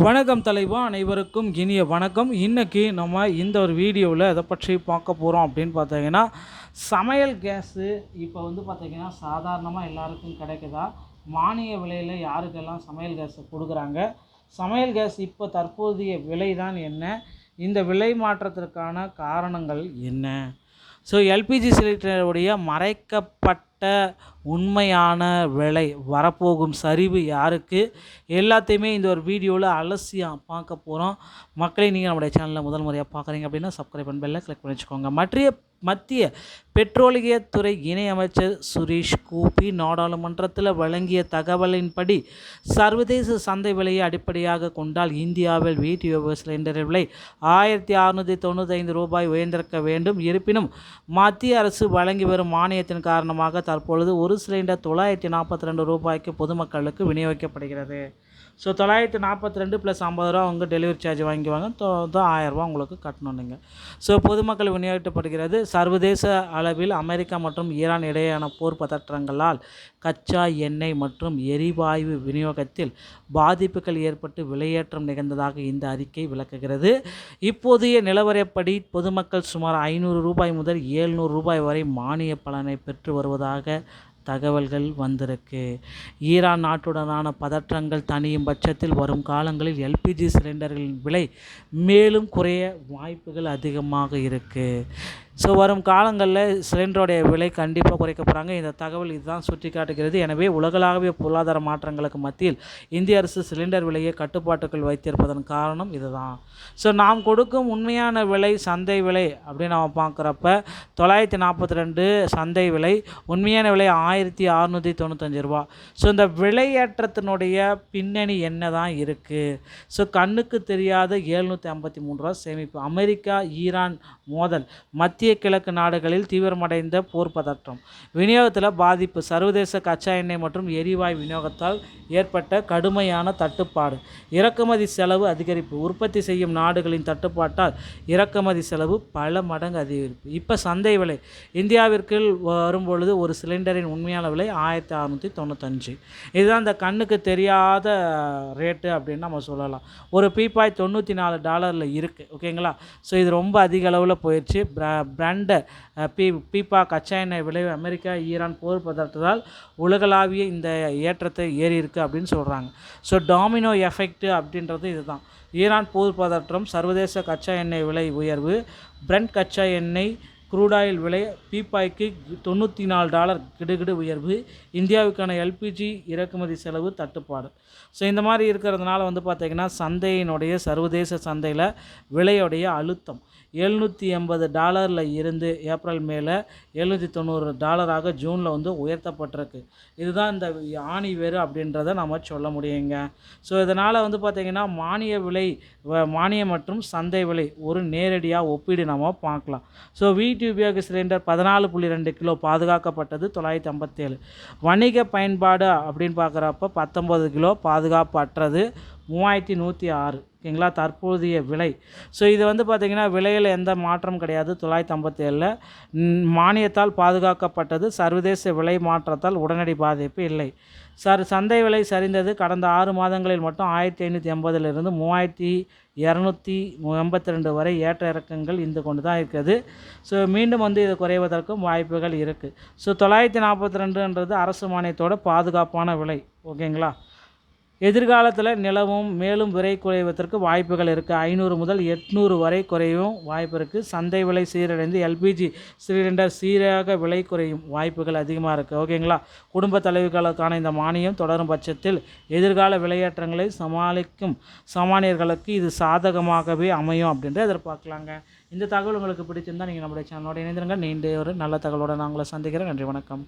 வணக்கம் தலைவா, அனைவருக்கும் இனிய வணக்கம். இன்றைக்கி நம்ம இந்த ஒரு வீடியோவில் எதை பற்றி பார்க்க போகிறோம் அப்படின்னு பார்த்தீங்கன்னா, சமையல் கேஸு இப்போ பார்த்திங்கன்னா சாதாரணமாக எல்லாருக்கும் கிடைக்குதா? மானிய விலையில் யாருக்கெல்லாம் சமையல் கேஸை கொடுக்குறாங்க? சமையல் கேஸ் இப்போ தற்போதைய விலை தான் என்ன? இந்த விலை மாற்றத்திற்கான காரணங்கள் என்ன? ஸோ எல்பிஜி சிலிண்டருடைய மறைக்கப்பட்ட உண்மையான விலை, வரப்போகும் சரிவு யாருக்கு, எல்லாத்தையுமே இந்த ஒரு வீடியோவில் அலசியாக பார்க்க போகிறோம். மக்களை நீங்கள் நம்முடைய சேனலில் முதல் முறையாக பார்க்குறீங்க அப்படின்னா சப்ஸ்கிரைப் பண்ணி பெல்லை கிளிக் பண்ணி வச்சுக்கோங்க. மத்திய பெட்ரோலியத்துறை இணையமைச்சர் சுரேஷ் கோபி நாடாளுமன்றத்தில் வழங்கிய தகவலின்படி, சர்வதேச சந்தை விலையை அடிப்படையாக கொண்டால் இந்தியாவில் வீட்டு சிலிண்டர் விலை 1695 ரூபாய் உயர்ந்திருக்க வேண்டும். இருப்பினும் மத்திய அரசு வழங்கி வரும் மானியத்தின் காரணமாக தற்பொழுது ஒரு சிலிண்டர் 942 ரூபாய்க்கு பொதுமக்களுக்கு விநியோகிக்கப்படுகிறது. ஸோ 942 + 50 ரூபா அவங்க டெலிவரி சார்ஜ் வாங்கிக்குவாங்க. 1000 ரூபா உங்களுக்கு கட்டணும் நீங்கள். ஸோ பொதுமக்கள் விநியோகிக்கப்படுகிறது. சர்வதேச அளவில் அமெரிக்கா மற்றும் ஈரான் இடையேயான போர் பதற்றங்களால் கச்சா எண்ணெய் மற்றும் எரிவாயு விநியோகத்தில் பாதிப்புகள் ஏற்பட்டு விலையேற்றம் நிகழ்ந்ததாக இந்த அறிக்கை விளக்குகிறது. இப்போதைய நிலவரப்படி பொதுமக்கள் சுமார் 500 ரூபாய் முதல் 700 ரூபாய் வரை மானிய பலனை பெற்று வருவதாக தகவல்கள் வந்திருக்கு. ஈரான் நாட்டுடனான பதற்றங்கள் தணியும் பட்சத்தில் வரும் காலங்களில் எல்பிஜி சிலிண்டர்களின் விலை மேலும் குறைய வாய்ப்புகள் அதிகமாக இருக்குது. ஸோ வரும் காலங்களில் சிலிண்டருடைய விலை கண்டிப்பாக குறைக்க போகிறாங்க. இந்த தகவல் இதுதான் சுட்டி காட்டுகிறது. எனவே உலகளாவிய பொருளாதார மாற்றங்களுக்கு மத்தியில் இந்திய அரசு சிலிண்டர் விலையை கட்டுப்பாட்டுக்குள் வைத்திருப்பதன் காரணம் இதுதான். ஸோ நாம் கொடுக்கும் உண்மையான விலை, சந்தை விலை அப்படின்னு நம்ம பார்க்குறப்ப 942 சந்தை விலை, உண்மையான விலை 1695 ரூபா. ஸோ இந்த விலையேற்றத்தினுடைய பின்னணி என்ன தான் இருக்குது? ஸோ கண்ணுக்கு தெரியாத 753 ரூபா சேமிப்பு. அமெரிக்கா ஈரான் மோதல், மத்திய கிழக்கு நாடுகளில் தீவிரமடைந்த போர் பதற்றம், விநியோகத்தில் பாதிப்பு, சர்வதேச கச்சா எண்ணெய் மற்றும் எரிவாயு விநியோகத்தால் ஏற்பட்ட கடுமையான தட்டுப்பாடு, இறக்குமதி செலவு அதிகரிப்பு, உற்பத்தி செய்யும் நாடுகளின் தட்டுப்பாட்டால் இறக்குமதி செலவு பல மடங்கு அதிகரிப்பு. இப்போ சந்தை விலை இந்தியாவிற்கு வரும்பொழுது ஒரு சிலிண்டரின் உண்மையான விலை 1695. இதுதான் இந்த கண்ணுக்கு தெரியாத ரேட்டு அப்படின்னு நம்ம சொல்லலாம். ஒரு பீப்பாய் $94 இருக்குது. ஓகேங்களா? ஸோ இது ரொம்ப அதிக அளவில் போயிடுச்சு. பிராண்ட பீப்பா கச்சா எண்ணெய் விலை அமெரிக்கா ஈரான் போர் பதற்றத்தால் உலகளாவிய இந்த ஏற்றத்தை ஏறி இருக்குது அப்படின்னு சொல்கிறாங்க. ஸோ டாமினோ எஃபெக்ட் அப்படின்றது இதுதான். ஈரான் போர் பதற்றம், சர்வதேச கச்சா எண்ணெய் விலை உயர்வு, பிரெண்ட் கச்சா எண்ணெய் குரூடாயில் விலை பீப்பாய்க்கு $94 கிடுகிடு உயர்வு, இந்தியாவுக்கான எல்பிஜி இறக்குமதி செலவு தட்டுப்பாடு. ஸோ இந்த மாதிரி இருக்கிறதுனால பார்த்திங்கன்னா சந்தையினுடைய சர்வதேச சந்தையில் விலையுடைய அழுத்தம் $780 இருந்து ஏப்ரல் மேலே $790 ஜூனில் உயர்த்தப்பட்டிருக்கு. இதுதான் இந்த ஆணி வேறு அப்படின்றத நம்ம சொல்ல முடியுங்க. ஸோ இதனால் பார்த்திங்கன்னா மானியம் மற்றும் சந்தை விலை ஒரு நேரடியாக ஒப்பீடு நம்ம பார்க்கலாம். ஸோ வீட்டு உபயோக சிலிண்டர் 14.2 கிலோ பாதுகாக்கப்பட்டது 957. வணிக பயன்பாடு அப்படின்னு பார்க்குறப்ப 19 கிலோ பாதுகாப்பு அற்றது 3106. ஓகேங்களா? தற்போதைய விலை. ஸோ இது பார்த்திங்கன்னா விலையில் எந்த மாற்றம் கிடையாது. 957 மானியத்தால் பாதுகாக்கப்பட்டது. சர்வதேச விலை மாற்றத்தால் உடனடி பாதிப்பு இல்லை. சந்தை விலை சரிந்தது. கடந்த 6 மாதங்களில் மட்டும் 1580 3282 வரை ஏற்ற இறக்கங்கள் இருந்து கொண்டு தான் இருக்குது. ஸோ மீண்டும் இது குறைவதற்கும் வாய்ப்புகள் இருக்குது. ஸோ 942ன்றது அரசு மானியத்தோட பாதுகாப்பான விலை. ஓகேங்களா? எதிர்காலத்தில் நிலவும் மேலும் விலை குறைவதற்கு வாய்ப்புகள் இருக்குது. 500 முதல் 800 வரை குறையும் வாய்ப்பு இருக்குது. சந்தை விலை சீரடைந்து எல்பிஜி சிலிண்டர் சீராக விலை குறையும் வாய்ப்புகள் அதிகமாக இருக்குது. ஓகேங்களா? குடும்ப தலைவர்களுக்கான இந்த மானியம் தொடரும் பட்சத்தில் எதிர்கால விலையேற்றங்களை சமாளிக்கும் சாமானியர்களுக்கு இது சாதகமாகவே அமையும் அப்படின்ட்டு எதிர்பார்க்கலாங்க. இந்த தகவல் உங்களுக்கு பிடிச்சிருந்தால் நீங்கள் நம்முடைய சேனலோட இணைந்திருங்க. நீண்ட ஒரு நல்ல தகவலோடு நான் உங்களை சந்திக்கிறேன். நன்றி, வணக்கம்.